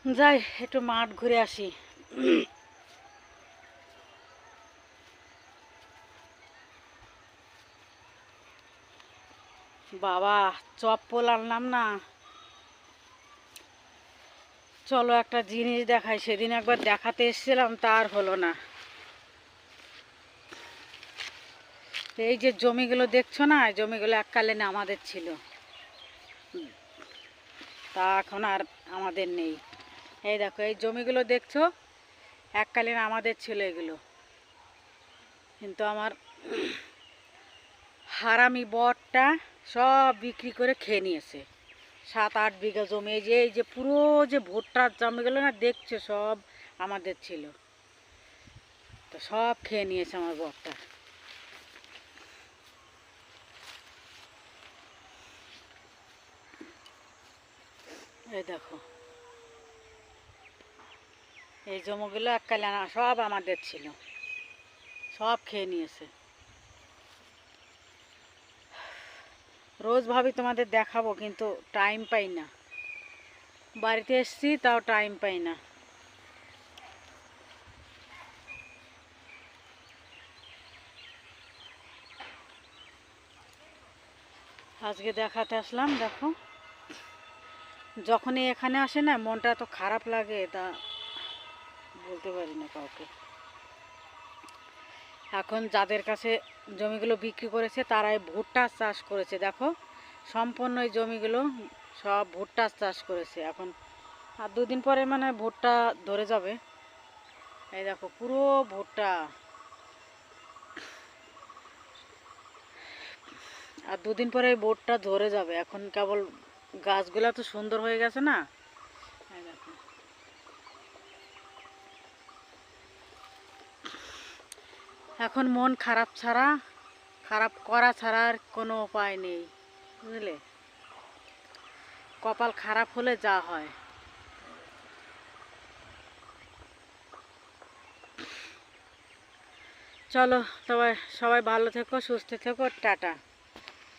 যাই একটু মাঠ ঘুরে আসি। বাবা, চপ্পল আনলাম না। চলো একটা জিনিস দেখাই, সেদিন একবার দেখাতে এসেছিলাম তার হলো না। এই যে জমিগুলো দেখছো না, জমিগুলো এককালীন আমাদের ছিল, তা এখন আর আমাদের নেই। এই দেখো, এই জমিগুলো দেখছো, এককালীন আমাদের ছিল এগুলো, কিন্তু আমার হারামি বরটা সব বিক্রি করে খেয়ে নিয়েছে। 7-8 বিঘা জমি, এই যে পুরো যে ভুট্টার জমিগুলো না দেখছো, সব আমাদের ছিল, তো সব খেয়ে নিয়েছে আমার বরটা। এই দেখো, এই জমিগুলো এককালীন সব আমাদের ছিল, সব খেয়ে নিয়েছে। রোজ ভাবি তোমাদের দেখাবো, কিন্তু টাইম পাই না। বাড়িতে এসছি তাও টাইম পাই না। আজকে দেখাতে আসলাম। দেখো, যখনই এখানে আসে না মনটা এত খারাপ লাগে, তা বলতে পারি না কাউকে। এখন যাদের কাছে জমিগুলো বিক্রি করেছে তারাই ভুট্টা চাষ করেছে। দেখো, সম্পূর্ণ এই জমিগুলো সব ভুট্টা চাষ করেছে। এখন আর 2 দিন পরে মানে ভুট্টা ধরে যাবে। এই দেখো, পুরো ভুট্টা। আর 2 দিন পরে এই ভুট্টা ধরে যাবে। এখন কেবল গাছগুলা তো সুন্দর হয়ে গেছে না। এই দেখো, এখন মন খারাপ করা ছাড়া আর কোনো উপায় নেই, বুঝলে। কপাল খারাপ হলে যা হয়। চলো, তবে সবাই ভালো থেকো, সুস্থ থেকো, টাটা।